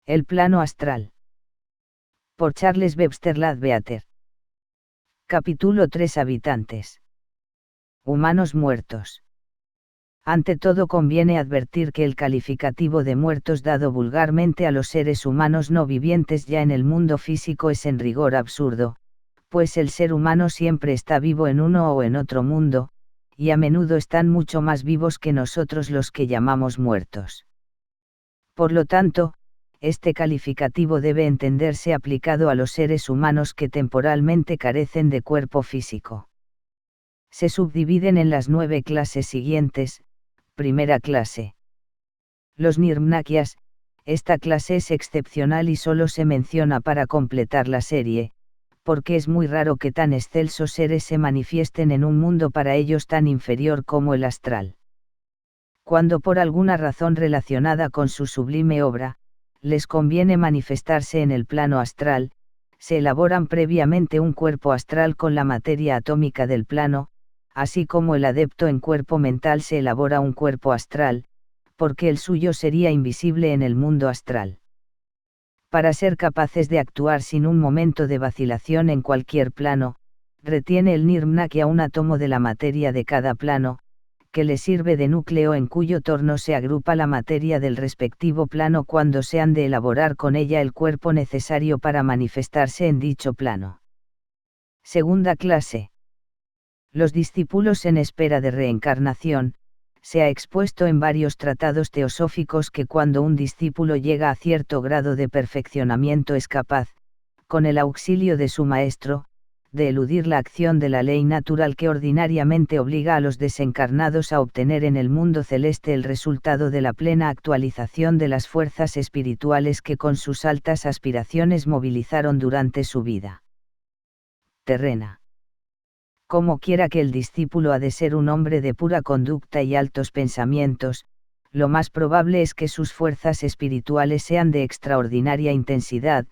El plano astral. Por Charles Webster Leadbeater. Capítulo 3. Habitantes. Humanos muertos. Ante todo conviene advertir que el calificativo de muertos dado vulgarmente a los seres humanos no vivientes ya en el mundo físico es en rigor absurdo, pues el ser humano siempre está vivo en uno o en otro mundo, y a menudo están mucho más vivos que nosotros los que llamamos muertos. Por lo tanto, este calificativo debe entenderse aplicado a los seres humanos que temporalmente carecen de cuerpo físico. Se subdividen en las 9 clases siguientes. Primera clase. Los Nirmnakias. Esta clase es excepcional y solo se menciona para completar la serie, porque es muy raro que tan excelsos seres se manifiesten en un mundo para ellos tan inferior como el astral. Cuando por alguna razón relacionada con su sublime obra, les conviene manifestarse en el plano astral, se elaboran previamente un cuerpo astral con la materia atómica del plano, así como el adepto en cuerpo mental se elabora un cuerpo astral, porque el suyo sería invisible en el mundo astral. Para ser capaces de actuar sin un momento de vacilación en cualquier plano, retiene el Nirmnakya un átomo de la materia de cada plano, que le sirve de núcleo en cuyo torno se agrupa la materia del respectivo plano cuando se han de elaborar con ella el cuerpo necesario para manifestarse en dicho plano. Segunda clase. Los discípulos en espera de reencarnación. Se ha expuesto en varios tratados teosóficos que cuando un discípulo llega a cierto grado de perfeccionamiento es capaz, con el auxilio de su maestro, de eludir la acción de la ley natural que ordinariamente obliga a los desencarnados a obtener en el mundo celeste el resultado de la plena actualización de las fuerzas espirituales que con sus altas aspiraciones movilizaron durante su vida terrena. Como quiera que el discípulo ha de ser un hombre de pura conducta y altos pensamientos, lo más probable es que sus fuerzas espirituales sean de extraordinaria intensidad,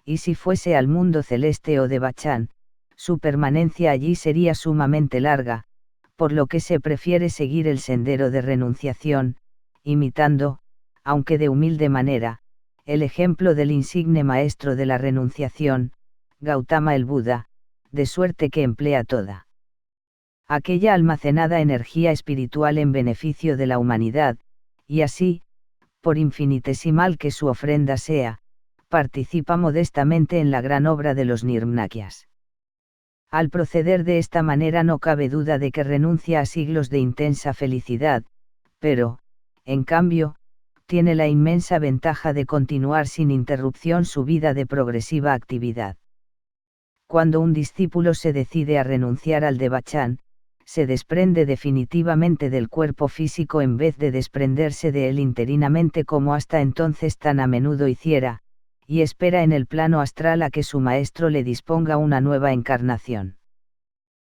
y si fuese al mundo celeste o de Bachán, su permanencia allí sería sumamente larga, por lo que se prefiere seguir el sendero de renunciación, imitando, aunque de humilde manera, el ejemplo del insigne maestro de la renunciación, Gautama el Buda, de suerte que emplea toda aquella almacenada energía espiritual en beneficio de la humanidad, y así, por infinitesimal que su ofrenda sea, participa modestamente en la gran obra de los Nirmnakyas. Al proceder de esta manera no cabe duda de que renuncia a siglos de intensa felicidad, pero, en cambio, tiene la inmensa ventaja de continuar sin interrupción su vida de progresiva actividad. Cuando un discípulo se decide a renunciar al Devachan, se desprende definitivamente del cuerpo físico en vez de desprenderse de él interinamente como hasta entonces tan a menudo hiciera, y espera en el plano astral a que su maestro le disponga una nueva encarnación.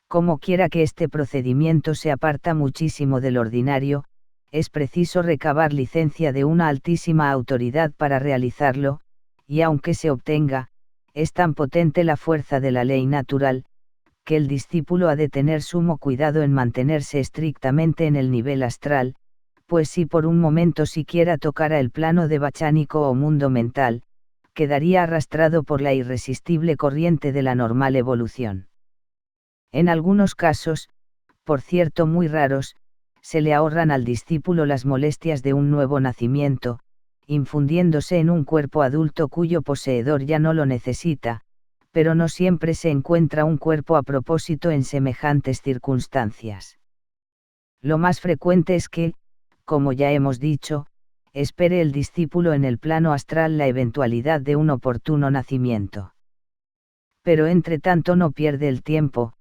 Como quiera que este procedimiento se aparta muchísimo del ordinario, es preciso recabar licencia de una altísima autoridad para realizarlo, y aunque se obtenga, es tan potente la fuerza de la ley natural, que el discípulo ha de tener sumo cuidado en mantenerse estrictamente en el nivel astral, pues si por un momento siquiera tocara el plano de bachánico o mundo mental, quedaría arrastrado por la irresistible corriente de la normal evolución. En algunos casos, por cierto muy raros, se le ahorran al discípulo las molestias de un nuevo nacimiento, infundiéndose en un cuerpo adulto cuyo poseedor ya no lo necesita, pero no siempre se encuentra un cuerpo a propósito en semejantes circunstancias. Lo más frecuente es que, como ya hemos dicho, espere el discípulo en el plano astral la eventualidad de un oportuno nacimiento. Pero entre tanto no pierde el tiempo,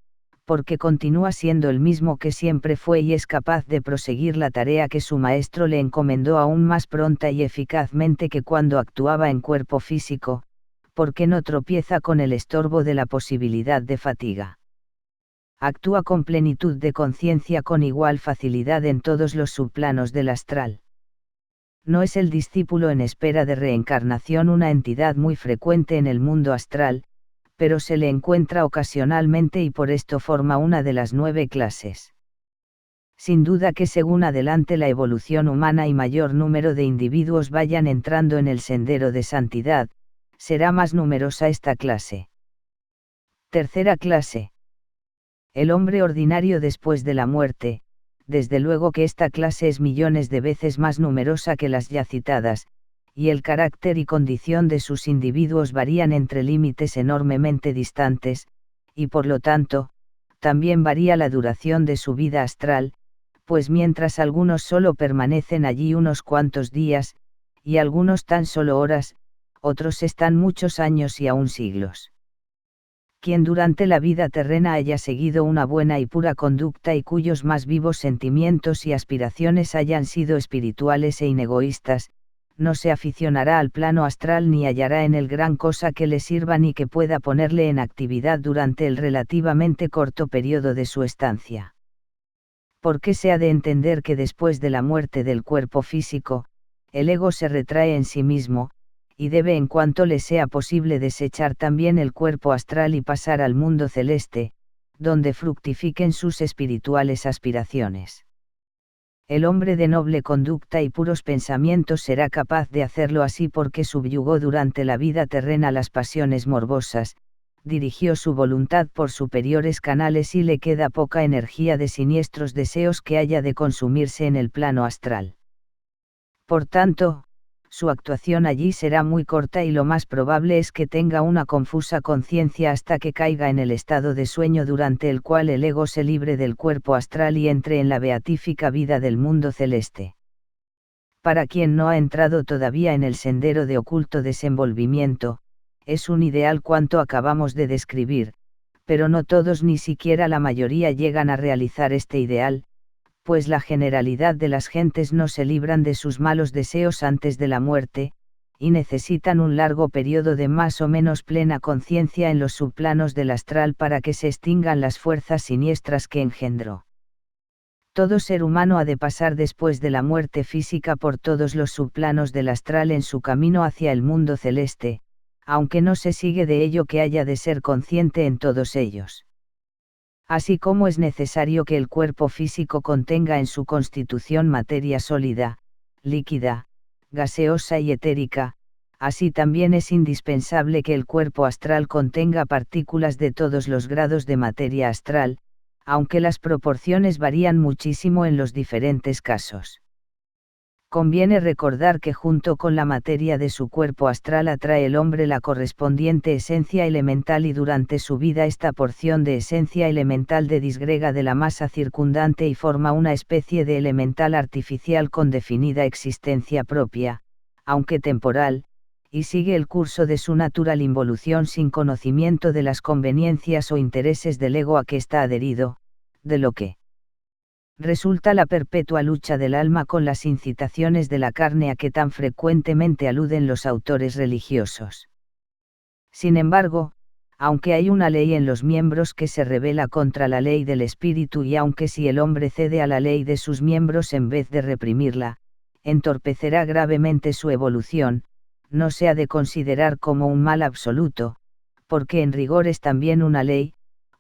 porque continúa siendo el mismo que siempre fue y es capaz de proseguir la tarea que su maestro le encomendó aún más pronta y eficazmente que cuando actuaba en cuerpo físico, porque no tropieza con el estorbo de la posibilidad de fatiga. Actúa con plenitud de conciencia con igual facilidad en todos los subplanos del astral. No es el discípulo en espera de reencarnación una entidad muy frecuente en el mundo astral, pero se le encuentra ocasionalmente y por esto forma una de las 9 clases. Sin duda que según adelante la evolución humana y mayor número de individuos vayan entrando en el sendero de santidad, será más numerosa esta clase. Tercera clase. El hombre ordinario después de la muerte. Desde luego que esta clase es millones de veces más numerosa que las ya citadas, y el carácter y condición de sus individuos varían entre límites enormemente distantes, y por lo tanto, también varía la duración de su vida astral, pues mientras algunos solo permanecen allí unos cuantos días, y algunos tan solo horas, otros están muchos años y aún siglos. Quien durante la vida terrena haya seguido una buena y pura conducta y cuyos más vivos sentimientos y aspiraciones hayan sido espirituales e inegoístas, no se aficionará al plano astral ni hallará en él gran cosa que le sirva ni que pueda ponerle en actividad durante el relativamente corto periodo de su estancia. Porque se ha de entender que después de la muerte del cuerpo físico, el ego se retrae en sí mismo, y debe en cuanto le sea posible desechar también el cuerpo astral y pasar al mundo celeste, donde fructifiquen sus espirituales aspiraciones. El hombre de noble conducta y puros pensamientos será capaz de hacerlo así porque subyugó durante la vida terrena las pasiones morbosas, dirigió su voluntad por superiores canales y le queda poca energía de siniestros deseos que haya de consumirse en el plano astral. Por tanto, su actuación allí será muy corta y lo más probable es que tenga una confusa conciencia hasta que caiga en el estado de sueño durante el cual el ego se libre del cuerpo astral y entre en la beatífica vida del mundo celeste. Para quien no ha entrado todavía en el sendero de oculto desenvolvimiento, es un ideal cuanto acabamos de describir, pero no todos ni siquiera la mayoría llegan a realizar este ideal, pues la generalidad de las gentes no se libran de sus malos deseos antes de la muerte, y necesitan un largo periodo de más o menos plena conciencia en los subplanos del astral para que se extingan las fuerzas siniestras que engendró. Todo ser humano ha de pasar después de la muerte física por todos los subplanos del astral en su camino hacia el mundo celeste, aunque no se sigue de ello que haya de ser consciente en todos ellos. Así como es necesario que el cuerpo físico contenga en su constitución materia sólida, líquida, gaseosa y etérica, así también es indispensable que el cuerpo astral contenga partículas de todos los grados de materia astral, aunque las proporciones varían muchísimo en los diferentes casos. Conviene recordar que junto con la materia de su cuerpo astral atrae el hombre la correspondiente esencia elemental y durante su vida esta porción de esencia elemental de disgrega de la masa circundante y forma una especie de elemental artificial con definida existencia propia, aunque temporal, y sigue el curso de su natural involución sin conocimiento de las conveniencias o intereses del ego a que está adherido, de lo que resulta la perpetua lucha del alma con las incitaciones de la carne a que tan frecuentemente aluden los autores religiosos. Sin embargo, aunque hay una ley en los miembros que se rebela contra la ley del espíritu y aunque si el hombre cede a la ley de sus miembros en vez de reprimirla, entorpecerá gravemente su evolución, no se ha de considerar como un mal absoluto, porque en rigor es también una ley,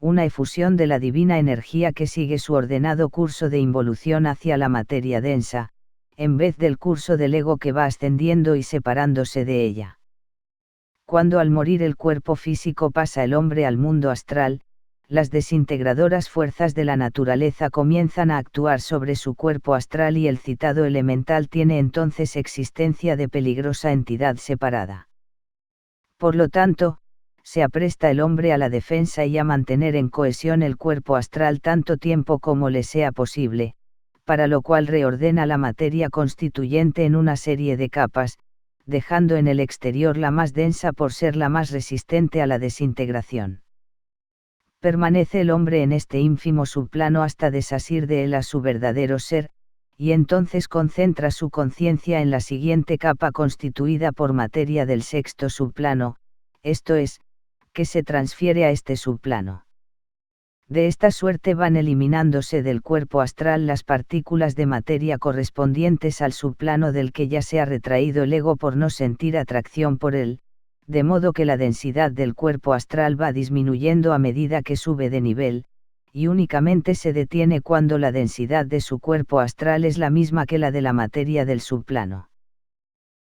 una efusión de la divina energía que sigue su ordenado curso de involución hacia la materia densa, en vez del curso del ego que va ascendiendo y separándose de ella. Cuando al morir el cuerpo físico pasa el hombre al mundo astral, las desintegradoras fuerzas de la naturaleza comienzan a actuar sobre su cuerpo astral y el citado elemental tiene entonces existencia de peligrosa entidad separada. Por lo tanto, se apresta el hombre a la defensa y a mantener en cohesión el cuerpo astral tanto tiempo como le sea posible, para lo cual reordena la materia constituyente en una serie de capas, dejando en el exterior la más densa por ser la más resistente a la desintegración. Permanece el hombre en este ínfimo subplano hasta desasir de él a su verdadero ser, y entonces concentra su conciencia en la siguiente capa constituida por materia del sexto subplano, esto es, que se transfiere a este subplano. De esta suerte van eliminándose del cuerpo astral las partículas de materia correspondientes al subplano del que ya se ha retraído el ego por no sentir atracción por él, de modo que la densidad del cuerpo astral va disminuyendo a medida que sube de nivel, y únicamente se detiene cuando la densidad de su cuerpo astral es la misma que la de la materia del subplano.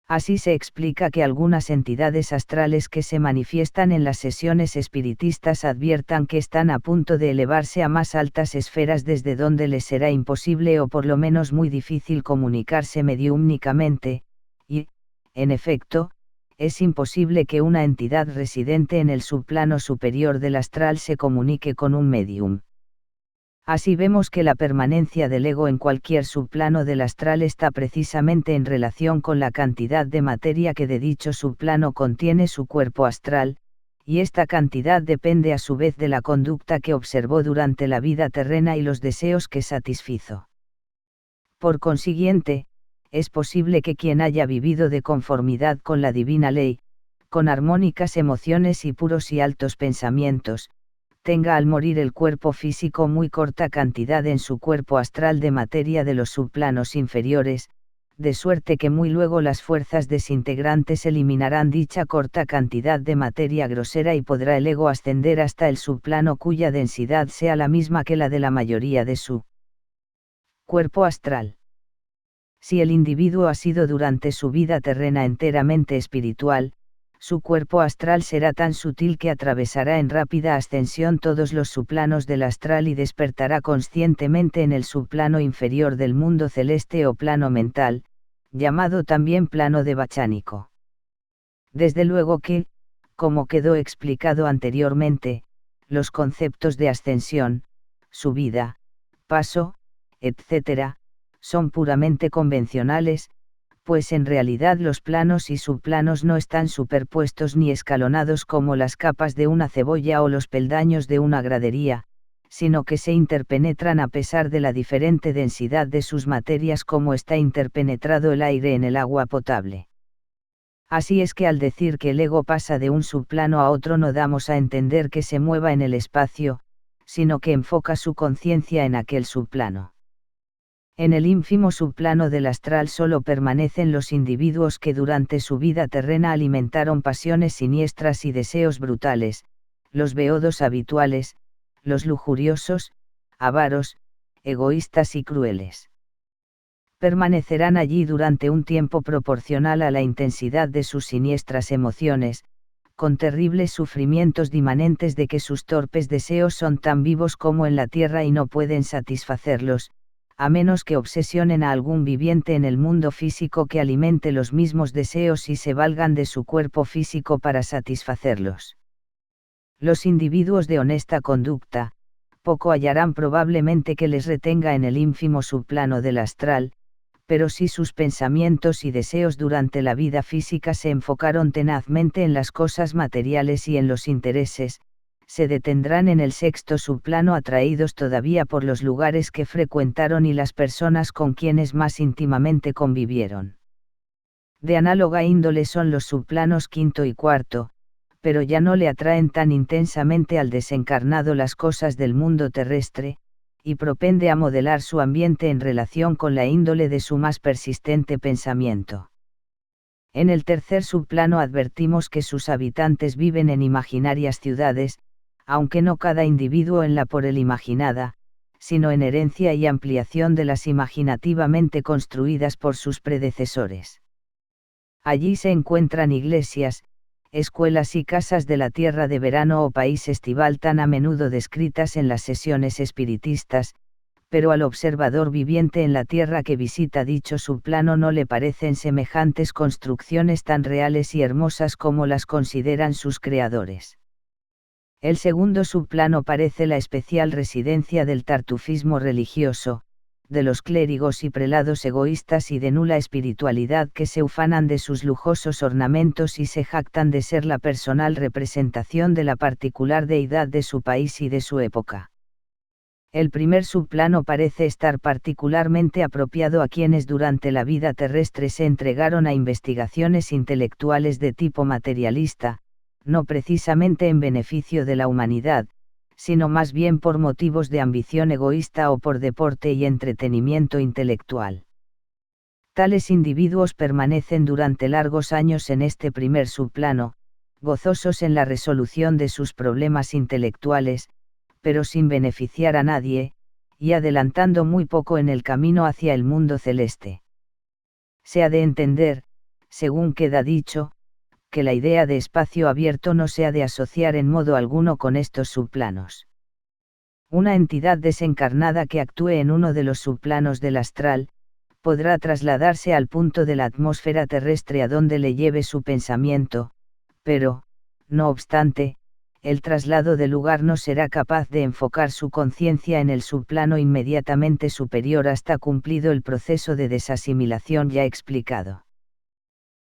Así se explica que algunas entidades astrales que se manifiestan en las sesiones espiritistas adviertan que están a punto de elevarse a más altas esferas desde donde les será imposible o por lo menos muy difícil comunicarse mediúmnicamente, y, en efecto, es imposible que una entidad residente en el subplano superior del astral se comunique con un medium. Así vemos que la permanencia del ego en cualquier subplano del astral está precisamente en relación con la cantidad de materia que de dicho subplano contiene su cuerpo astral, y esta cantidad depende a su vez de la conducta que observó durante la vida terrena y los deseos que satisfizo. Por consiguiente, es posible que quien haya vivido de conformidad con la divina ley, con armónicas emociones y puros y altos pensamientos, tenga al morir el cuerpo físico muy corta cantidad en su cuerpo astral de materia de los subplanos inferiores, de suerte que muy luego las fuerzas desintegrantes eliminarán dicha corta cantidad de materia grosera y podrá el ego ascender hasta el subplano cuya densidad sea la misma que la de la mayoría de su cuerpo astral. Si el individuo ha sido durante su vida terrena enteramente espiritual, su cuerpo astral será tan sutil que atravesará en rápida ascensión todos los subplanos del astral y despertará conscientemente en el subplano inferior del mundo celeste o plano mental, llamado también plano devachánico. Desde luego que, como quedó explicado anteriormente, los conceptos de ascensión, subida, paso, etc., son puramente convencionales, pues en realidad los planos y subplanos no están superpuestos ni escalonados como las capas de una cebolla o los peldaños de una gradería, sino que se interpenetran a pesar de la diferente densidad de sus materias como está interpenetrado el aire en el agua potable. Así es que al decir que el ego pasa de un subplano a otro no damos a entender que se mueva en el espacio, sino que enfoca su conciencia en aquel subplano. En el ínfimo subplano del astral solo permanecen los individuos que durante su vida terrena alimentaron pasiones siniestras y deseos brutales, los beodos habituales, los lujuriosos, avaros, egoístas y crueles. Permanecerán allí durante un tiempo proporcional a la intensidad de sus siniestras emociones, con terribles sufrimientos dimanentes de que sus torpes deseos son tan vivos como en la tierra y no pueden satisfacerlos, a menos que obsesionen a algún viviente en el mundo físico que alimente los mismos deseos y se valgan de su cuerpo físico para satisfacerlos. Los individuos de honesta conducta, poco hallarán probablemente que les retenga en el ínfimo subplano del astral, pero si sus pensamientos y deseos durante la vida física se enfocaron tenazmente en las cosas materiales y en los intereses, se detendrán en el sexto subplano atraídos todavía por los lugares que frecuentaron y las personas con quienes más íntimamente convivieron. De análoga índole son los subplanos quinto y cuarto, pero ya no le atraen tan intensamente al desencarnado las cosas del mundo terrestre, y propende a modelar su ambiente en relación con la índole de su más persistente pensamiento. En el tercer subplano advertimos que sus habitantes viven en imaginarias ciudades, aunque no cada individuo en la por él imaginada, sino en herencia y ampliación de las imaginativamente construidas por sus predecesores. Allí se encuentran iglesias, escuelas y casas de la tierra de verano o país estival tan a menudo descritas en las sesiones espiritistas, pero al observador viviente en la tierra que visita dicho subplano no le parecen semejantes construcciones tan reales y hermosas como las consideran sus creadores. El segundo subplano parece la especial residencia del tartufismo religioso, de los clérigos y prelados egoístas y de nula espiritualidad que se ufanan de sus lujosos ornamentos y se jactan de ser la personal representación de la particular deidad de su país y de su época. El primer subplano parece estar particularmente apropiado a quienes durante la vida terrestre se entregaron a investigaciones intelectuales de tipo materialista, no precisamente en beneficio de la humanidad, sino más bien por motivos de ambición egoísta o por deporte y entretenimiento intelectual. Tales individuos permanecen durante largos años en este primer subplano, gozosos en la resolución de sus problemas intelectuales, pero sin beneficiar a nadie, y adelantando muy poco en el camino hacia el mundo celeste. Se ha de entender, según queda dicho, que la idea de espacio abierto no se ha de asociar en modo alguno con estos subplanos. Una entidad desencarnada que actúe en uno de los subplanos del astral, podrá trasladarse al punto de la atmósfera terrestre a donde le lleve su pensamiento, pero, no obstante, el traslado de lugar no será capaz de enfocar su conciencia en el subplano inmediatamente superior hasta cumplido el proceso de desasimilación ya explicado.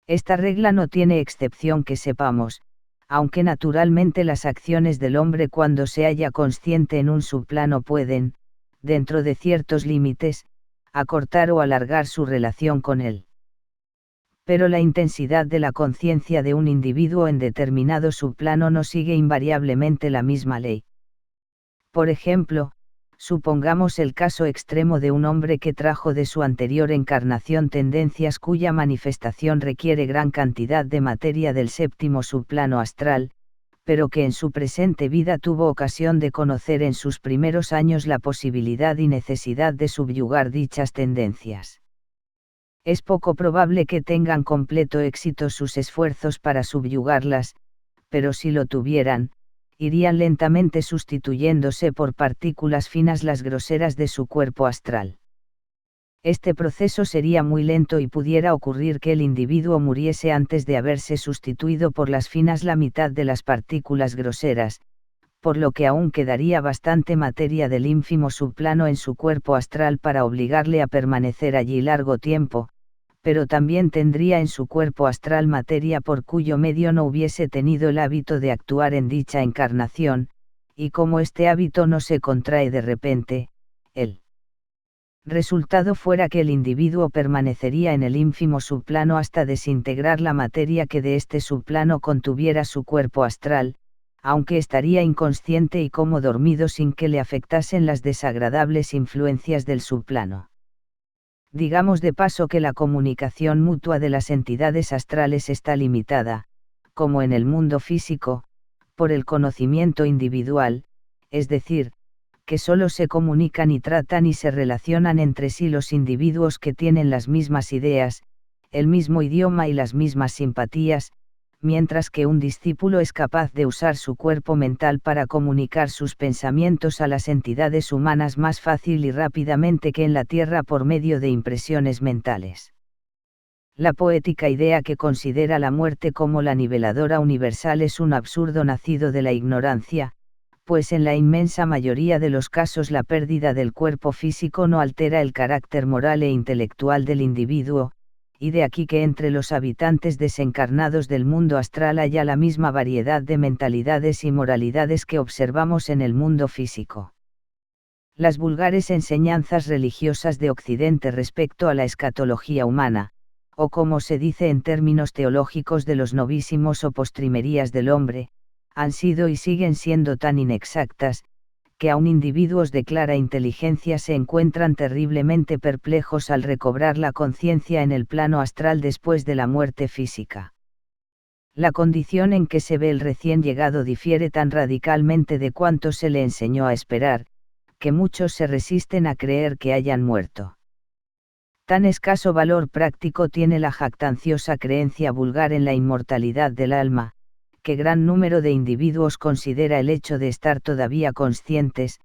Esta regla no tiene excepción que sepamos, aunque naturalmente las acciones del hombre cuando se halla consciente en un subplano pueden, dentro de ciertos límites, acortar o alargar su relación con él. Pero la intensidad de la conciencia de un individuo en determinado subplano no sigue invariablemente la misma ley. Por ejemplo, supongamos el caso extremo de un hombre que trajo de su anterior encarnación tendencias cuya manifestación requiere gran cantidad de materia del séptimo subplano astral, pero que en su presente vida tuvo ocasión de conocer en sus primeros años la posibilidad y necesidad de subyugar dichas tendencias. Es poco probable que tengan completo éxito sus esfuerzos para subyugarlas, pero si lo tuvieran, irían lentamente sustituyéndose por partículas finas las groseras de su cuerpo astral. Este proceso sería muy lento y pudiera ocurrir que el individuo muriese antes de haberse sustituido por las finas la mitad de las partículas groseras, por lo que aún quedaría bastante materia del ínfimo subplano en su cuerpo astral para obligarle a permanecer allí largo tiempo, pero también tendría en su cuerpo astral materia por cuyo medio no hubiese tenido el hábito de actuar en dicha encarnación, y como este hábito no se contrae de repente, el resultado fuera que el individuo permanecería en el ínfimo subplano hasta desintegrar la materia que de este subplano contuviera su cuerpo astral, aunque estaría inconsciente y como dormido sin que le afectasen las desagradables influencias del subplano. Digamos de paso que la comunicación mutua de las entidades astrales está limitada, como en el mundo físico, por el conocimiento individual, es decir, que solo se comunican y tratan y se relacionan entre sí los individuos que tienen las mismas ideas, el mismo idioma y las mismas simpatías, mientras que un discípulo es capaz de usar su cuerpo mental para comunicar sus pensamientos a las entidades humanas más fácil y rápidamente que en la Tierra por medio de impresiones mentales. La poética idea que considera la muerte como la niveladora universal es un absurdo nacido de la ignorancia, pues en la inmensa mayoría de los casos la pérdida del cuerpo físico no altera el carácter moral e intelectual del individuo, y de aquí que entre los habitantes desencarnados del mundo astral haya la misma variedad de mentalidades y moralidades que observamos en el mundo físico. Las vulgares enseñanzas religiosas de Occidente respecto a la escatología humana, o como se dice en términos teológicos de los novísimos o postrimerías del hombre, han sido y siguen siendo tan inexactas, que aun individuos de clara inteligencia se encuentran terriblemente perplejos al recobrar la conciencia en el plano astral después de la muerte física. La condición en que se ve el recién llegado difiere tan radicalmente de cuanto se le enseñó a esperar, que muchos se resisten a creer que hayan muerto. Tan escaso valor práctico tiene la jactanciosa creencia vulgar en la inmortalidad del alma, que gran número de individuos considera el hecho de estar todavía conscientes,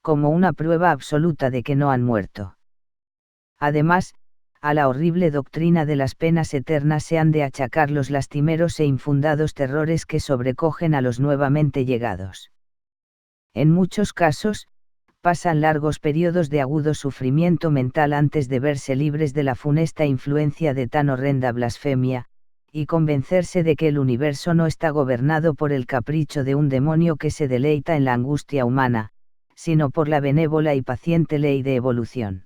como una prueba absoluta de que no han muerto. Además, a la horrible doctrina de las penas eternas se han de achacar los lastimeros e infundados terrores que sobrecogen a los nuevamente llegados. En muchos casos, pasan largos periodos de agudo sufrimiento mental antes de verse libres de la funesta influencia de tan horrenda blasfemia, y convencerse de que el universo no está gobernado por el capricho de un demonio que se deleita en la angustia humana, sino por la benévola y paciente ley de evolución.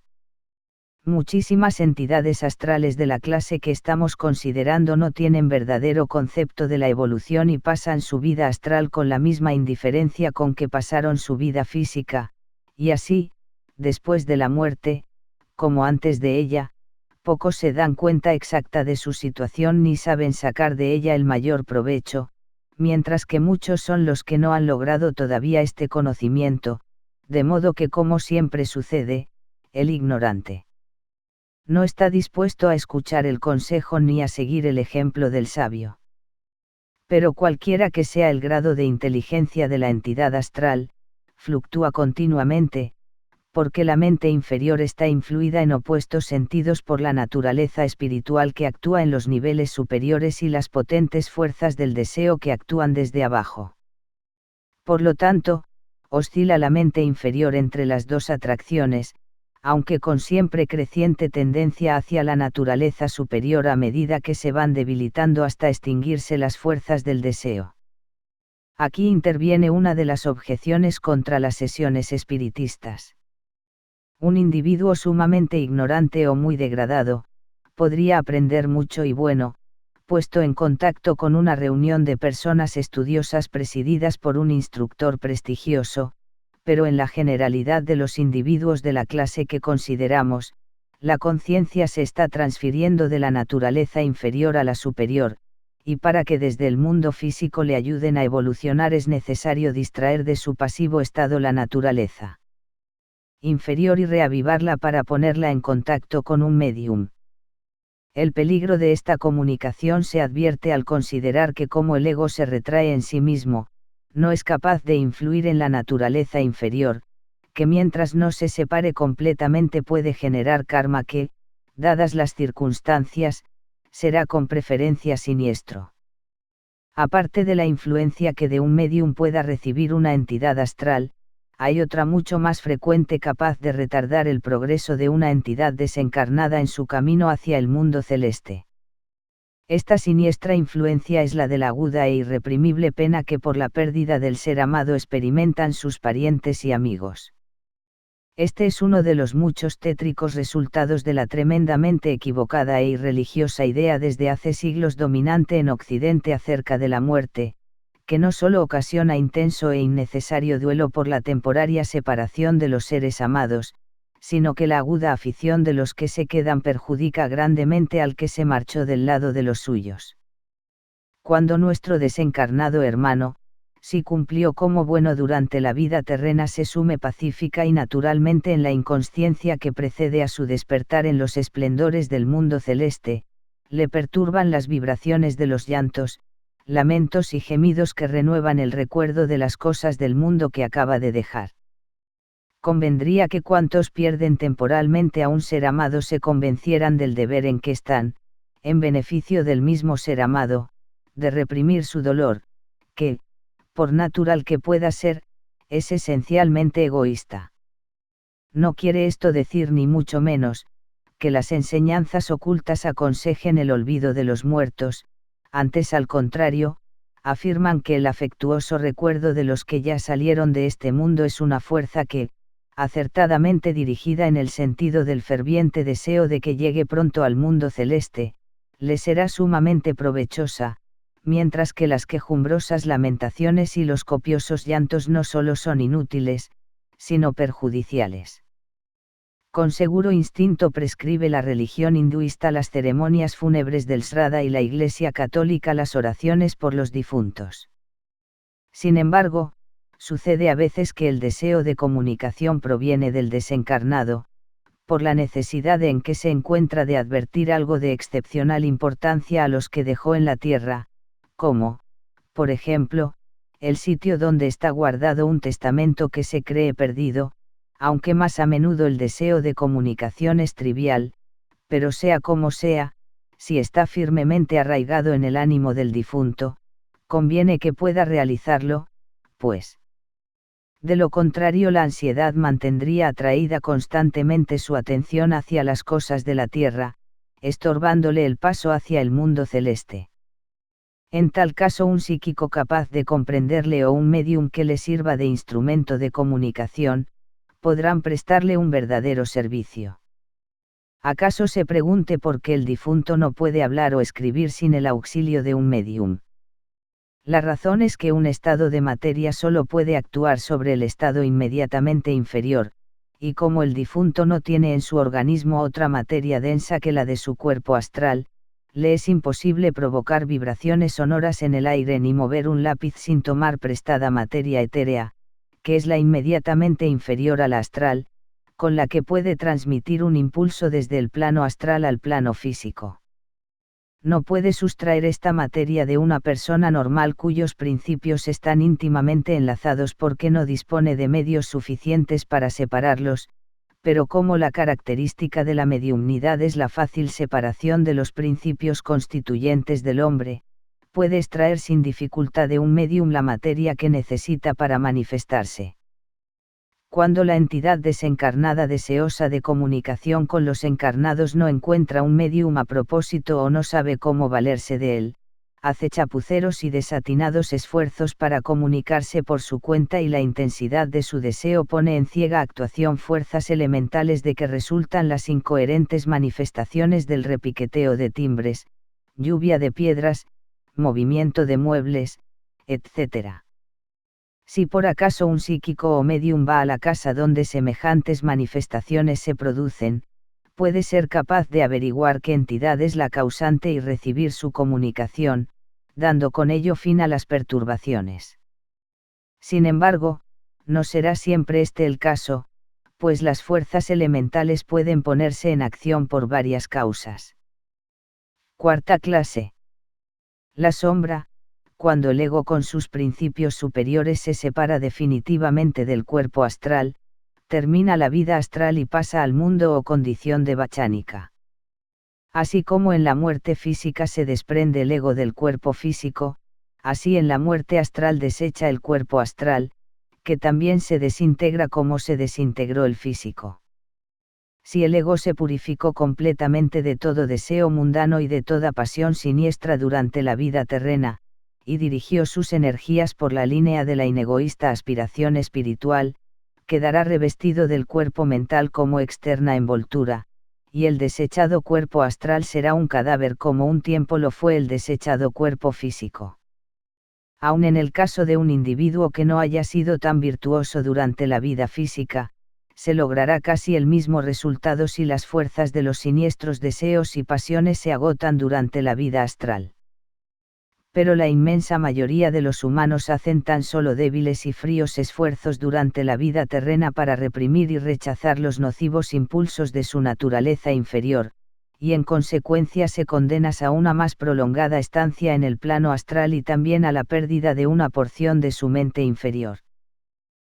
Muchísimas entidades astrales de la clase que estamos considerando no tienen verdadero concepto de la evolución y pasan su vida astral con la misma indiferencia con que pasaron su vida física, y así, después de la muerte, como antes de ella, pocos se dan cuenta exacta de su situación ni saben sacar de ella el mayor provecho, mientras que muchos son los que no han logrado todavía este conocimiento, de modo que, como siempre sucede, el ignorante no está dispuesto a escuchar el consejo ni a seguir el ejemplo del sabio. Pero cualquiera que sea el grado de inteligencia de la entidad astral, fluctúa continuamente, porque la mente inferior está influida en opuestos sentidos por la naturaleza espiritual que actúa en los niveles superiores y las potentes fuerzas del deseo que actúan desde abajo. Por lo tanto, oscila la mente inferior entre las dos atracciones, aunque con siempre creciente tendencia hacia la naturaleza superior a medida que se van debilitando hasta extinguirse las fuerzas del deseo. Aquí interviene una de las objeciones contra las sesiones espiritistas. Un individuo sumamente ignorante o muy degradado, podría aprender mucho y bueno, puesto en contacto con una reunión de personas estudiosas presididas por un instructor prestigioso, pero en la generalidad de los individuos de la clase que consideramos, la conciencia se está transfiriendo de la naturaleza inferior a la superior, y para que desde el mundo físico le ayuden a evolucionar es necesario distraer de su pasivo estado la naturaleza inferior y reavivarla para ponerla en contacto con un medium. El peligro de esta comunicación se advierte al considerar que como el ego se retrae en sí mismo, no es capaz de influir en la naturaleza inferior, que mientras no se separe completamente puede generar karma que, dadas las circunstancias, será con preferencia siniestro. Aparte de la influencia que de un medium pueda recibir una entidad astral, hay otra mucho más frecuente capaz de retardar el progreso de una entidad desencarnada en su camino hacia el mundo celeste. Esta siniestra influencia es la de la aguda e irreprimible pena que por la pérdida del ser amado experimentan sus parientes y amigos. Este es uno de los muchos tétricos resultados de la tremendamente equivocada e irreligiosa idea desde hace siglos dominante en Occidente acerca de la muerte, que no solo ocasiona intenso e innecesario duelo por la temporaria separación de los seres amados, sino que la aguda afición de los que se quedan perjudica grandemente al que se marchó del lado de los suyos. Cuando nuestro desencarnado hermano, si cumplió como bueno durante la vida terrena, se sume pacífica y naturalmente en la inconsciencia que precede a su despertar en los esplendores del mundo celeste, le perturban las vibraciones de los llantos, lamentos y gemidos que renuevan el recuerdo de las cosas del mundo que acaba de dejar. Convendría que cuantos pierden temporalmente a un ser amado se convencieran del deber en que están, en beneficio del mismo ser amado, de reprimir su dolor, que, por natural que pueda ser, es esencialmente egoísta. No quiere esto decir ni mucho menos, que las enseñanzas ocultas aconsejen el olvido de los muertos, antes al contrario, afirman que el afectuoso recuerdo de los que ya salieron de este mundo es una fuerza que, acertadamente dirigida en el sentido del ferviente deseo de que llegue pronto al mundo celeste, le será sumamente provechosa, mientras que las quejumbrosas lamentaciones y los copiosos llantos no solo son inútiles, sino perjudiciales. Con seguro instinto prescribe la religión hinduista las ceremonias fúnebres del Sraddha y la Iglesia católica las oraciones por los difuntos. Sin embargo, sucede a veces que el deseo de comunicación proviene del desencarnado, por la necesidad en que se encuentra de advertir algo de excepcional importancia a los que dejó en la tierra, como, por ejemplo, el sitio donde está guardado un testamento que se cree perdido, aunque más a menudo el deseo de comunicación es trivial, pero sea como sea, si está firmemente arraigado en el ánimo del difunto, conviene que pueda realizarlo, pues. De lo contrario, la ansiedad mantendría atraída constantemente su atención hacia las cosas de la tierra, estorbándole el paso hacia el mundo celeste. En tal caso, un psíquico capaz de comprenderle o un medium que le sirva de instrumento de comunicación, podrán prestarle un verdadero servicio. ¿Acaso se pregunte por qué el difunto no puede hablar o escribir sin el auxilio de un medium? La razón es que un estado de materia solo puede actuar sobre el estado inmediatamente inferior, y como el difunto no tiene en su organismo otra materia densa que la de su cuerpo astral, le es imposible provocar vibraciones sonoras en el aire ni mover un lápiz sin tomar prestada materia etérea, que es la inmediatamente inferior a la astral, con la que puede transmitir un impulso desde el plano astral al plano físico. No puede sustraer esta materia de una persona normal cuyos principios están íntimamente enlazados porque no dispone de medios suficientes para separarlos, pero como la característica de la mediumnidad es la fácil separación de los principios constituyentes del hombre, puede extraer sin dificultad de un medium la materia que necesita para manifestarse. Cuando la entidad desencarnada deseosa de comunicación con los encarnados no encuentra un medium a propósito o no sabe cómo valerse de él, hace chapuceros y desatinados esfuerzos para comunicarse por su cuenta y la intensidad de su deseo pone en ciega actuación fuerzas elementales de que resultan las incoherentes manifestaciones del repiqueteo de timbres, lluvia de piedras, movimiento de muebles, etc. Si por acaso un psíquico o medium va a la casa donde semejantes manifestaciones se producen, puede ser capaz de averiguar qué entidad es la causante y recibir su comunicación, dando con ello fin a las perturbaciones. Sin embargo, no será siempre este el caso, pues las fuerzas elementales pueden ponerse en acción por varias causas. Cuarta clase. La sombra, cuando el ego con sus principios superiores se separa definitivamente del cuerpo astral, termina la vida astral y pasa al mundo o condición de bachánica. Así como en la muerte física se desprende el ego del cuerpo físico, así en la muerte astral desecha el cuerpo astral, que también se desintegra como se desintegró el físico. Si el ego se purificó completamente de todo deseo mundano y de toda pasión siniestra durante la vida terrena, y dirigió sus energías por la línea de la inegoísta aspiración espiritual, quedará revestido del cuerpo mental como externa envoltura, y el desechado cuerpo astral será un cadáver como un tiempo lo fue el desechado cuerpo físico. Aun en el caso de un individuo que no haya sido tan virtuoso durante la vida física, se logrará casi el mismo resultado si las fuerzas de los siniestros deseos y pasiones se agotan durante la vida astral. Pero la inmensa mayoría de los humanos hacen tan solo débiles y fríos esfuerzos durante la vida terrena para reprimir y rechazar los nocivos impulsos de su naturaleza inferior, y en consecuencia se condenas a una más prolongada estancia en el plano astral y también a la pérdida de una porción de su mente inferior.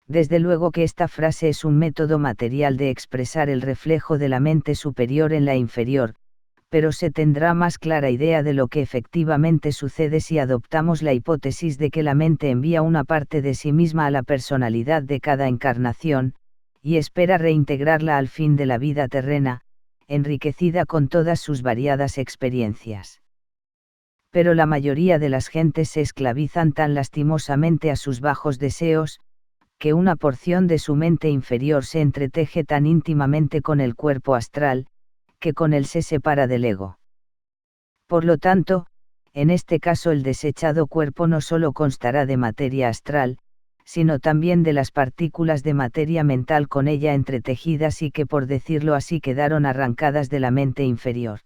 Desde luego que esta frase es un método material de expresar el reflejo de la mente superior en la inferior, pero se tendrá más clara idea de lo que efectivamente sucede si adoptamos la hipótesis de que la mente envía una parte de sí misma a la personalidad de cada encarnación, y espera reintegrarla al fin de la vida terrena, enriquecida con todas sus variadas experiencias. Pero la mayoría de las gentes se esclavizan tan lastimosamente a sus bajos deseos, que una porción de su mente inferior se entreteje tan íntimamente con el cuerpo astral, que con él se separa del ego. Por lo tanto, en este caso el desechado cuerpo no solo constará de materia astral, sino también de las partículas de materia mental con ella entretejidas y que por decirlo así quedaron arrancadas de la mente inferior.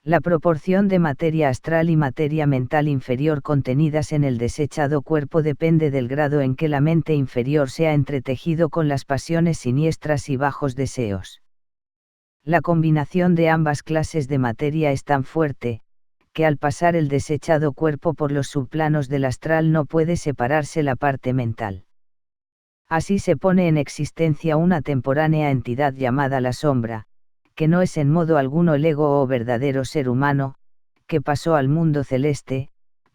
La proporción de materia astral y materia mental inferior contenidas en el desechado cuerpo depende del grado en que la mente inferior se ha entretejido con las pasiones siniestras y bajos deseos. La combinación de ambas clases de materia es tan fuerte, que al pasar el desechado cuerpo por los subplanos del astral no puede separarse la parte mental. Así se pone en existencia una temporánea entidad llamada la sombra, que no es en modo alguno el ego o verdadero ser humano, que pasó al mundo celeste,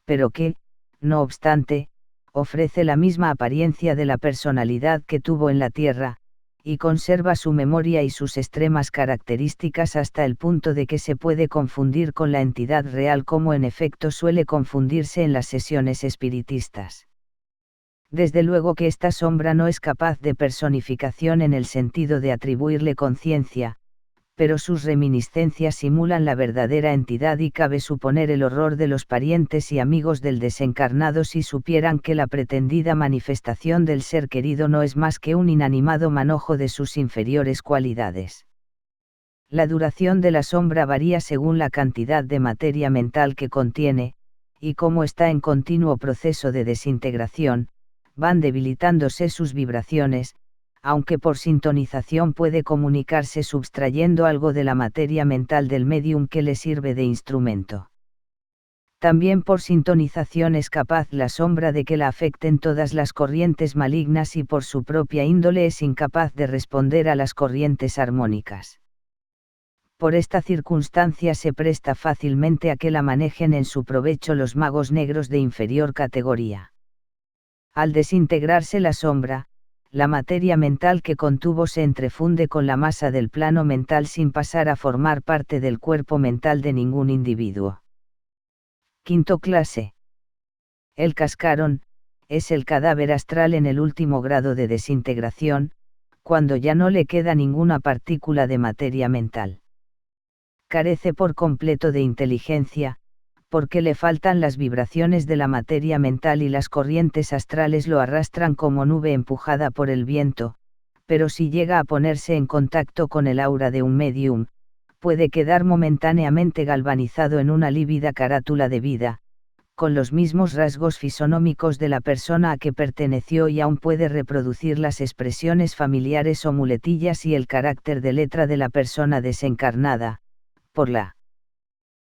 pero que, no obstante, ofrece la misma apariencia de la personalidad que tuvo en la tierra, y conserva su memoria y sus extremas características hasta el punto de que se puede confundir con la entidad real como en efecto suele confundirse en las sesiones espiritistas. Desde luego que esta sombra no es capaz de personificación en el sentido de atribuirle conciencia, pero sus reminiscencias simulan la verdadera entidad y cabe suponer el horror de los parientes y amigos del desencarnado si supieran que la pretendida manifestación del ser querido no es más que un inanimado manojo de sus inferiores cualidades. La duración de la sombra varía según la cantidad de materia mental que contiene, y como está en continuo proceso de desintegración, van debilitándose sus vibraciones, aunque por sintonización puede comunicarse subtrayendo algo de la materia mental del médium que le sirve de instrumento. También por sintonización es capaz la sombra de que la afecten todas las corrientes malignas y por su propia índole es incapaz de responder a las corrientes armónicas. Por esta circunstancia se presta fácilmente a que la manejen en su provecho los magos negros de inferior categoría. Al desintegrarse la sombra, la materia mental que contuvo se entrefunde con la masa del plano mental sin pasar a formar parte del cuerpo mental de ningún individuo. Quinto clase. El cascarón, es el cadáver astral en el último grado de desintegración, cuando ya no le queda ninguna partícula de materia mental. Carece por completo de inteligencia, porque le faltan las vibraciones de la materia mental y las corrientes astrales lo arrastran como nube empujada por el viento, pero si llega a ponerse en contacto con el aura de un médium, puede quedar momentáneamente galvanizado en una lívida carátula de vida, con los mismos rasgos fisonómicos de la persona a que perteneció y aún puede reproducir las expresiones familiares o muletillas y el carácter de letra de la persona desencarnada, por la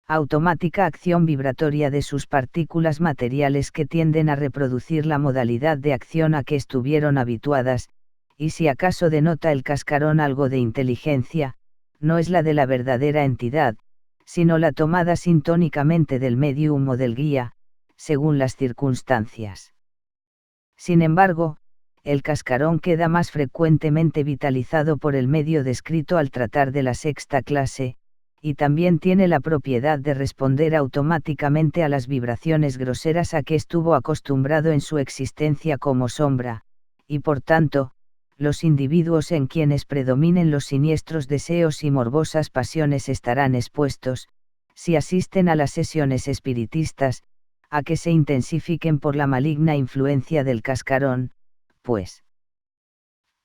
automática acción vibratoria de sus partículas materiales que tienden a reproducir la modalidad de acción a que estuvieron habituadas, y si acaso denota el cascarón algo de inteligencia, no es la de la verdadera entidad, sino la tomada sintónicamente del médium o del guía, según las circunstancias. Sin embargo, el cascarón queda más frecuentemente vitalizado por el medio descrito al tratar de la sexta clase, y también tiene la propiedad de responder automáticamente a las vibraciones groseras a que estuvo acostumbrado en su existencia como sombra, y por tanto, los individuos en quienes predominen los siniestros deseos y morbosas pasiones estarán expuestos, si asisten a las sesiones espiritistas, a que se intensifiquen por la maligna influencia del cascarón, pues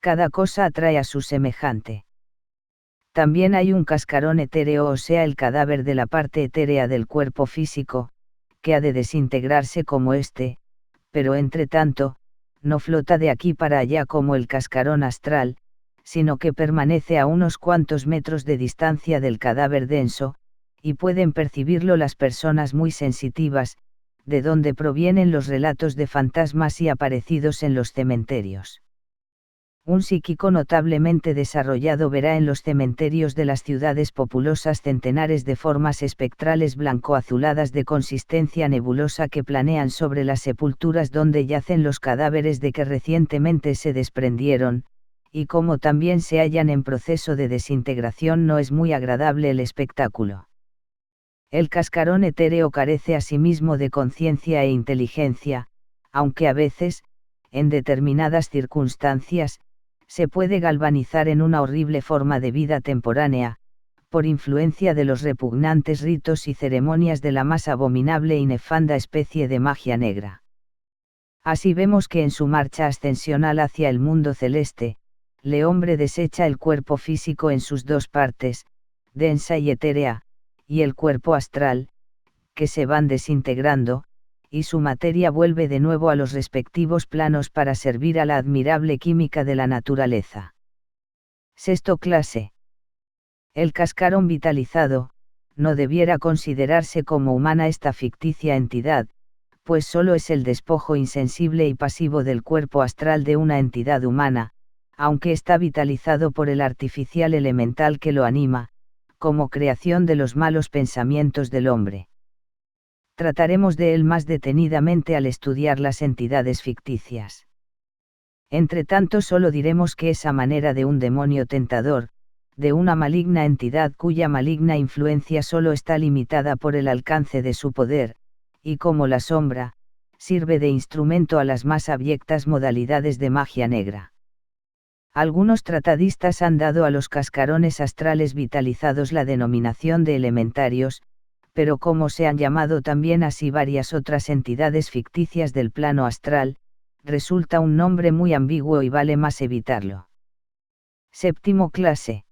cada cosa atrae a su semejante. También hay un cascarón etéreo, o sea el cadáver de la parte etérea del cuerpo físico, que ha de desintegrarse como éste, pero entre tanto, no flota de aquí para allá como el cascarón astral, sino que permanece a unos cuantos metros de distancia del cadáver denso, y pueden percibirlo las personas muy sensitivas, de donde provienen los relatos de fantasmas y aparecidos en los cementerios. Un psíquico notablemente desarrollado verá en los cementerios de las ciudades populosas centenares de formas espectrales blanco-azuladas de consistencia nebulosa que planean sobre las sepulturas donde yacen los cadáveres de que recientemente se desprendieron, y como también se hallan en proceso de desintegración no es muy agradable el espectáculo. El cascarón etéreo carece asimismo de conciencia e inteligencia, aunque a veces, en determinadas circunstancias, se puede galvanizar en una horrible forma de vida temporánea, por influencia de los repugnantes ritos y ceremonias de la más abominable y nefanda especie de magia negra. Así vemos que en su marcha ascensional hacia el mundo celeste, el hombre desecha el cuerpo físico en sus dos partes, densa y etérea, y el cuerpo astral, que se van desintegrando, y su materia vuelve de nuevo a los respectivos planos para servir a la admirable química de la naturaleza. Sexto clase. El cascarón vitalizado, no debiera considerarse como humana esta ficticia entidad, pues solo es el despojo insensible y pasivo del cuerpo astral de una entidad humana, aunque está vitalizado por el artificial elemental que lo anima, como creación de los malos pensamientos del hombre. Trataremos de él más detenidamente al estudiar las entidades ficticias. Entre tanto solo diremos que esa manera de un demonio tentador, de una maligna entidad cuya maligna influencia solo está limitada por el alcance de su poder, y como la sombra, sirve de instrumento a las más abyectas modalidades de magia negra. Algunos tratadistas han dado a los cascarones astrales vitalizados la denominación de elementarios, pero como se han llamado también así varias otras entidades ficticias del plano astral, resulta un nombre muy ambiguo y vale más evitarlo. Séptimo clase.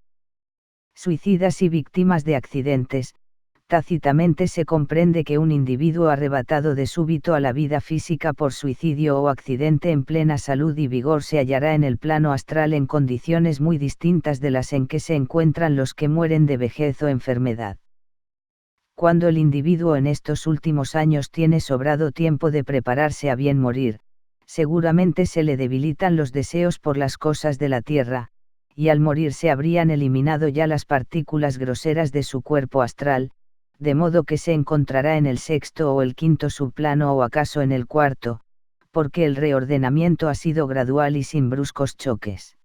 Suicidas y víctimas de accidentes. Tácitamente se comprende que un individuo arrebatado de súbito a la vida física por suicidio o accidente en plena salud y vigor se hallará en el plano astral en condiciones muy distintas de las en que se encuentran los que mueren de vejez o enfermedad. Cuando el individuo en estos últimos años tiene sobrado tiempo de prepararse a bien morir, seguramente se le debilitan los deseos por las cosas de la tierra, y al morir se habrían eliminado ya las partículas groseras de su cuerpo astral, de modo que se encontrará en el sexto o el quinto subplano o acaso en el cuarto, porque el reordenamiento ha sido gradual y sin bruscos choques.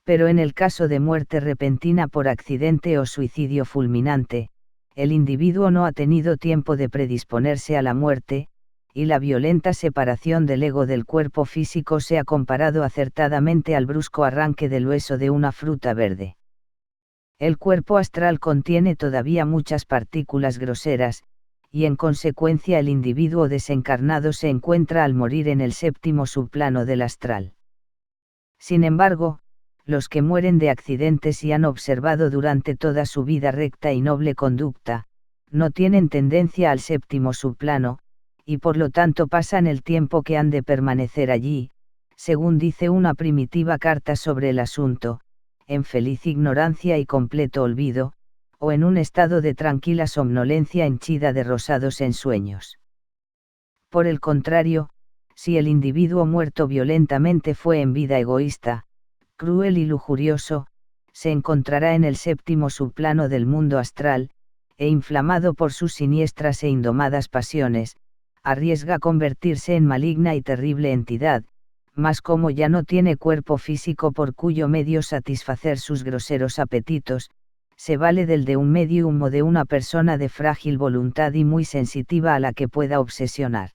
Pero en el caso de muerte repentina por accidente o suicidio fulminante, el individuo no ha tenido tiempo de predisponerse a la muerte, y la violenta separación del ego del cuerpo físico se ha comparado acertadamente al brusco arranque del hueso de una fruta verde. El cuerpo astral contiene todavía muchas partículas groseras, y en consecuencia el individuo desencarnado se encuentra al morir en el séptimo subplano del astral. Sin embargo, los que mueren de accidentes y han observado durante toda su vida recta y noble conducta, no tienen tendencia al séptimo subplano, y por lo tanto pasan el tiempo que han de permanecer allí, según dice una primitiva carta sobre el asunto, en feliz ignorancia y completo olvido, o en un estado de tranquila somnolencia henchida de rosados ensueños. Por el contrario, si el individuo muerto violentamente fue en vida egoísta, cruel y lujurioso, se encontrará en el séptimo subplano del mundo astral, e inflamado por sus siniestras e indomadas pasiones, arriesga convertirse en maligna y terrible entidad, mas como ya no tiene cuerpo físico por cuyo medio satisfacer sus groseros apetitos, se vale del de un medium o de una persona de frágil voluntad y muy sensitiva a la que pueda obsesionar.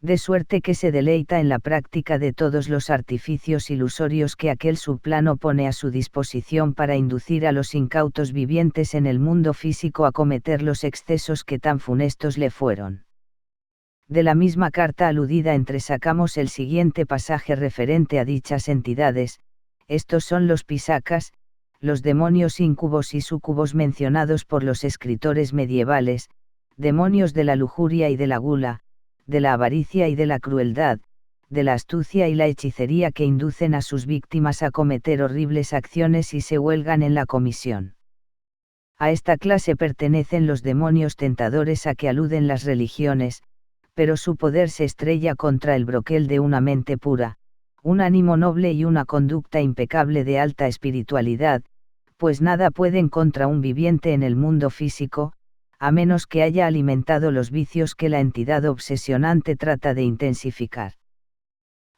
De suerte que se deleita en la práctica de todos los artificios ilusorios que aquel subplano pone a su disposición para inducir a los incautos vivientes en el mundo físico a cometer los excesos que tan funestos le fueron. De la misma carta aludida entresacamos el siguiente pasaje referente a dichas entidades: estos son los pisacas, los demonios íncubos y súcubos mencionados por los escritores medievales, demonios de la lujuria y de la gula, de la avaricia y de la crueldad, de la astucia y la hechicería que inducen a sus víctimas a cometer horribles acciones y se huelgan en la comisión. A esta clase pertenecen los demonios tentadores a que aluden las religiones, pero su poder se estrella contra el broquel de una mente pura, un ánimo noble y una conducta impecable de alta espiritualidad, pues nada pueden contra un viviente en el mundo físico, a menos que haya alimentado los vicios que la entidad obsesionante trata de intensificar.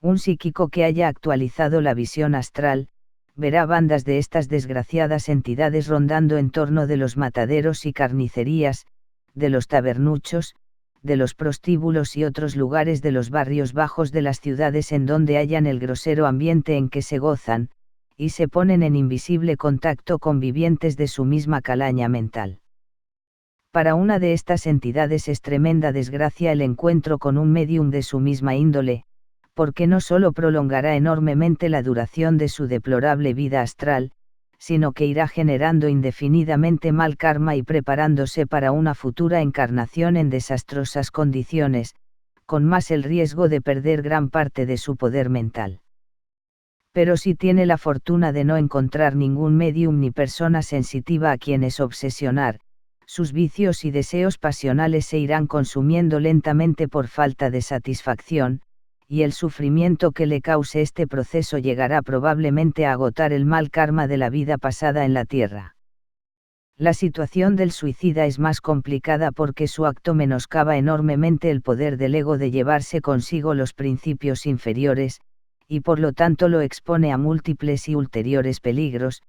Un psíquico que haya actualizado la visión astral, verá bandas de estas desgraciadas entidades rondando en torno de los mataderos y carnicerías, de los tabernuchos, de los prostíbulos y otros lugares de los barrios bajos de las ciudades en donde hallan el grosero ambiente en que se gozan, y se ponen en invisible contacto con vivientes de su misma calaña mental. Para una de estas entidades es tremenda desgracia el encuentro con un medium de su misma índole, porque no solo prolongará enormemente la duración de su deplorable vida astral, sino que irá generando indefinidamente mal karma y preparándose para una futura encarnación en desastrosas condiciones, con más el riesgo de perder gran parte de su poder mental. Pero si tiene la fortuna de no encontrar ningún medium ni persona sensitiva a quienes obsesionar, sus vicios y deseos pasionales se irán consumiendo lentamente por falta de satisfacción, y el sufrimiento que le cause este proceso llegará probablemente a agotar el mal karma de la vida pasada en la tierra. La situación del suicida es más complicada porque su acto menoscaba enormemente el poder del ego de llevarse consigo los principios inferiores, y por lo tanto lo expone a múltiples y ulteriores peligros,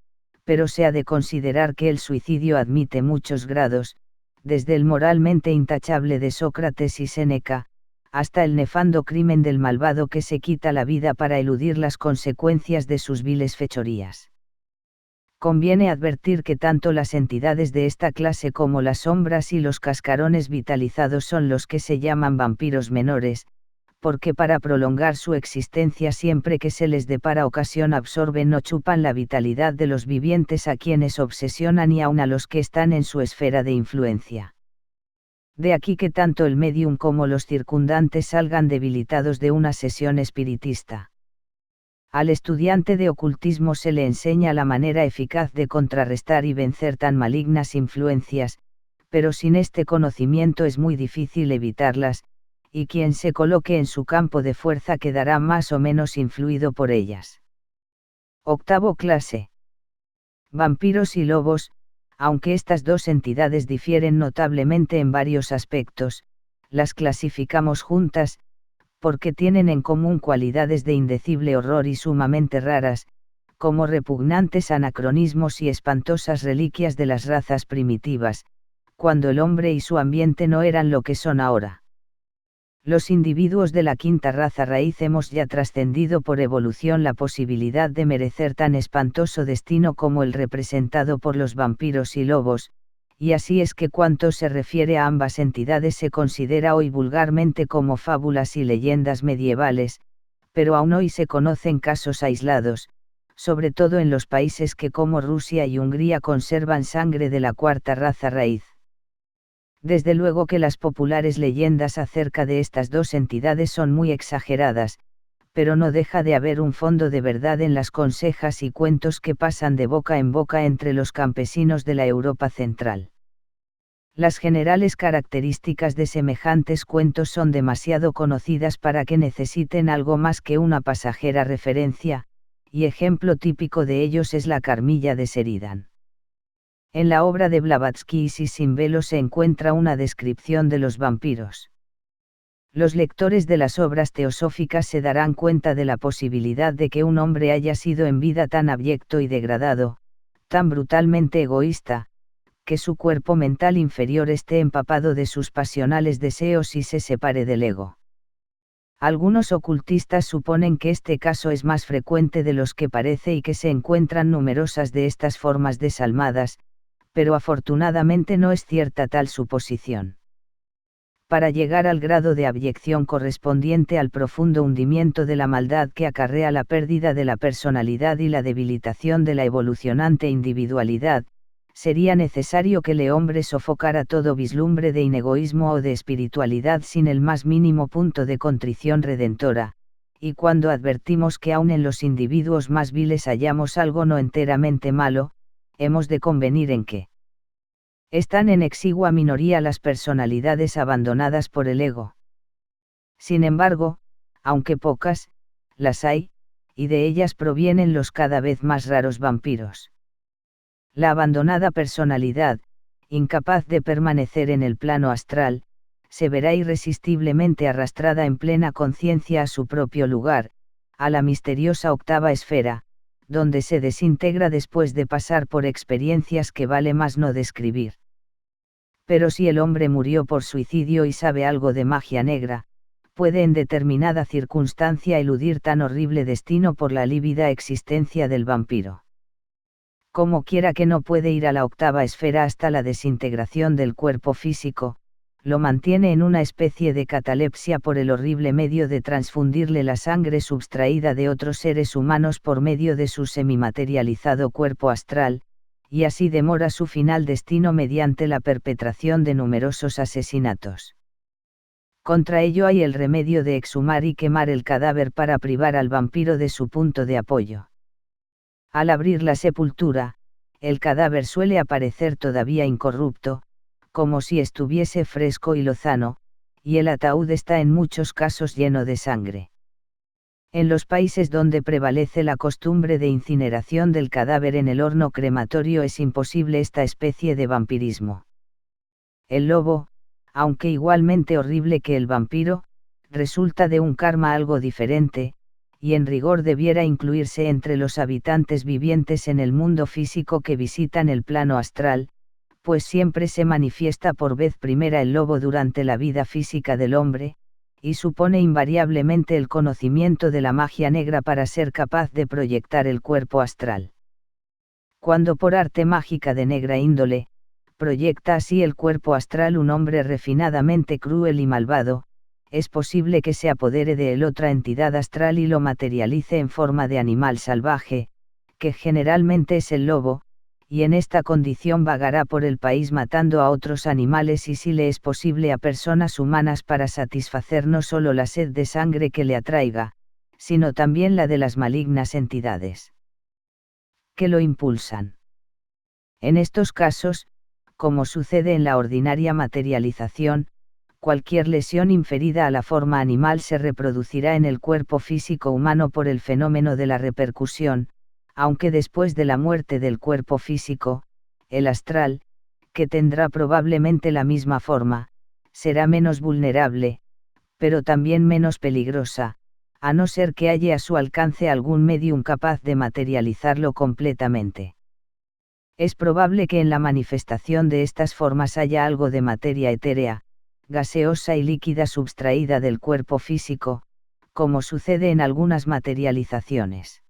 pero se ha de considerar que el suicidio admite muchos grados, desde el moralmente intachable de Sócrates y Séneca, hasta el nefando crimen del malvado que se quita la vida para eludir las consecuencias de sus viles fechorías. Conviene advertir que tanto las entidades de esta clase como las sombras y los cascarones vitalizados son los que se llaman vampiros menores, porque para prolongar su existencia siempre que se les depara ocasión absorben o chupan la vitalidad de los vivientes a quienes obsesionan y aun a los que están en su esfera de influencia. De aquí que tanto el médium como los circundantes salgan debilitados de una sesión espiritista. Al estudiante de ocultismo se le enseña la manera eficaz de contrarrestar y vencer tan malignas influencias, pero sin este conocimiento es muy difícil evitarlas, y quien se coloque en su campo de fuerza quedará más o menos influido por ellas. Octavo clase. Vampiros y lobos. Aunque estas dos entidades difieren notablemente en varios aspectos, las clasificamos juntas, porque tienen en común cualidades de indecible horror y sumamente raras, como repugnantes anacronismos y espantosas reliquias de las razas primitivas, cuando el hombre y su ambiente no eran lo que son ahora. Los individuos de la quinta raza raíz hemos ya trascendido por evolución la posibilidad de merecer tan espantoso destino como el representado por los vampiros y lobos, y así es que cuanto se refiere a ambas entidades se considera hoy vulgarmente como fábulas y leyendas medievales, pero aún hoy se conocen casos aislados, sobre todo en los países que como Rusia y Hungría conservan sangre de la cuarta raza raíz. Desde luego que las populares leyendas acerca de estas dos entidades son muy exageradas, pero no deja de haber un fondo de verdad en las consejas y cuentos que pasan de boca en boca entre los campesinos de la Europa central. Las generales características de semejantes cuentos son demasiado conocidas para que necesiten algo más que una pasajera referencia, y ejemplo típico de ellos es la Carmilla de Sheridan. En la obra de Blavatsky y sin velo se encuentra una descripción de los vampiros. Los lectores de las obras teosóficas se darán cuenta de la posibilidad de que un hombre haya sido en vida tan abyecto y degradado, tan brutalmente egoísta, que su cuerpo mental inferior esté empapado de sus pasionales deseos y se separe del ego. Algunos ocultistas suponen que este caso es más frecuente de los que parece y que se encuentran numerosas de estas formas desalmadas, pero afortunadamente no es cierta tal suposición. Para llegar al grado de abyección correspondiente al profundo hundimiento de la maldad que acarrea la pérdida de la personalidad y la debilitación de la evolucionante individualidad, sería necesario que el hombre sofocara todo vislumbre de inegoísmo o de espiritualidad sin el más mínimo punto de contrición redentora, y cuando advertimos que aun en los individuos más viles hallamos algo no enteramente malo, hemos de convenir en que están en exigua minoría las personalidades abandonadas por el ego. Sin embargo, aunque pocas, las hay, y de ellas provienen los cada vez más raros vampiros. La abandonada personalidad, incapaz de permanecer en el plano astral, se verá irresistiblemente arrastrada en plena conciencia a su propio lugar, a la misteriosa octava esfera, donde se desintegra después de pasar por experiencias que vale más no describir. Pero si el hombre murió por suicidio y sabe algo de magia negra, puede en determinada circunstancia eludir tan horrible destino por la lívida existencia del vampiro. Como quiera que no puede ir a la octava esfera hasta la desintegración del cuerpo físico, lo mantiene en una especie de catalepsia por el horrible medio de transfundirle la sangre subtraída de otros seres humanos por medio de su semimaterializado cuerpo astral, y así demora su final destino mediante la perpetración de numerosos asesinatos. Contra ello hay el remedio de exhumar y quemar el cadáver para privar al vampiro de su punto de apoyo. Al abrir la sepultura, el cadáver suele aparecer todavía incorrupto, como si estuviese fresco y lozano, y el ataúd está en muchos casos lleno de sangre. En los países donde prevalece la costumbre de incineración del cadáver en el horno crematorio es imposible esta especie de vampirismo. El lobo, aunque igualmente horrible que el vampiro, resulta de un karma algo diferente, y en rigor debiera incluirse entre los habitantes vivientes en el mundo físico que visitan el plano astral, pues siempre se manifiesta por vez primera el lobo durante la vida física del hombre, y supone invariablemente el conocimiento de la magia negra para ser capaz de proyectar el cuerpo astral. Cuando por arte mágica de negra índole, proyecta así el cuerpo astral un hombre refinadamente cruel y malvado, es posible que se apodere de él otra entidad astral y lo materialice en forma de animal salvaje, que generalmente es el lobo, y en esta condición vagará por el país matando a otros animales y si le es posible a personas humanas para satisfacer no solo la sed de sangre que le atraiga, sino también la de las malignas entidades que lo impulsan. En estos casos, como sucede en la ordinaria materialización, cualquier lesión inferida a la forma animal se reproducirá en el cuerpo físico humano por el fenómeno de la repercusión, aunque después de la muerte del cuerpo físico, el astral, que tendrá probablemente la misma forma, será menos vulnerable, pero también menos peligrosa, a no ser que haya a su alcance algún medium capaz de materializarlo completamente. Es probable que en la manifestación de estas formas haya algo de materia etérea, gaseosa y líquida subtraída del cuerpo físico, como sucede en algunas materializaciones.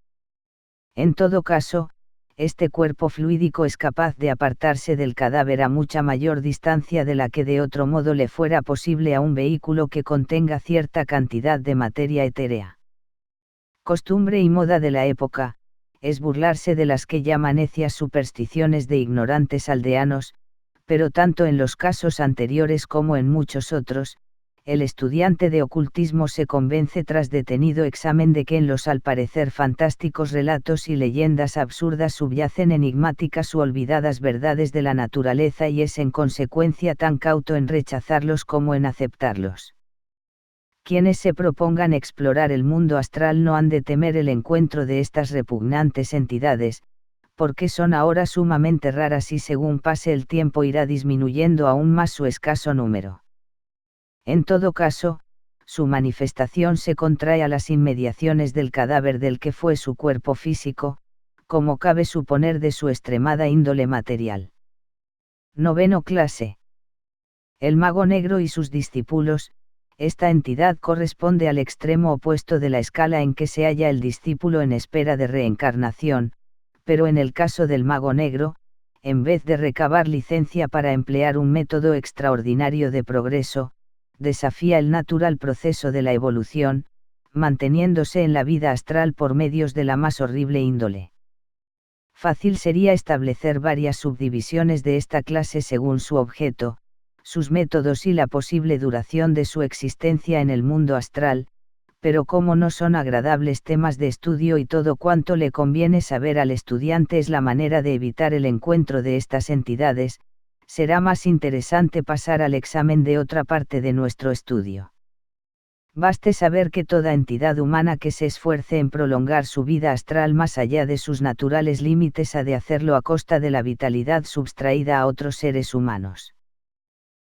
En todo caso, este cuerpo fluídico es capaz de apartarse del cadáver a mucha mayor distancia de la que de otro modo le fuera posible a un vehículo que contenga cierta cantidad de materia etérea. Costumbre y moda de la época, es burlarse de las que llaman necias supersticiones de ignorantes aldeanos, pero tanto en los casos anteriores como en muchos otros, el estudiante de ocultismo se convence tras detenido examen de que en los al parecer fantásticos relatos y leyendas absurdas subyacen enigmáticas u olvidadas verdades de la naturaleza y es en consecuencia tan cauto en rechazarlos como en aceptarlos. Quienes se propongan explorar el mundo astral no han de temer el encuentro de estas repugnantes entidades, porque son ahora sumamente raras y según pase el tiempo irá disminuyendo aún más su escaso número. En todo caso, su manifestación se contrae a las inmediaciones del cadáver del que fue su cuerpo físico, como cabe suponer de su extremada índole material. Noveno clase. El mago negro y sus discípulos. Esta entidad corresponde al extremo opuesto de la escala en que se halla el discípulo en espera de reencarnación, pero en el caso del mago negro, en vez de recabar licencia para emplear un método extraordinario de progreso, desafía el natural proceso de la evolución, manteniéndose en la vida astral por medios de la más horrible índole. Fácil sería establecer varias subdivisiones de esta clase según su objeto, sus métodos y la posible duración de su existencia en el mundo astral, pero como no son agradables temas de estudio y todo cuanto le conviene saber al estudiante es la manera de evitar el encuentro de estas entidades, será más interesante pasar al examen de otra parte de nuestro estudio. Baste saber que toda entidad humana que se esfuerce en prolongar su vida astral más allá de sus naturales límites ha de hacerlo a costa de la vitalidad subtraída a otros seres humanos.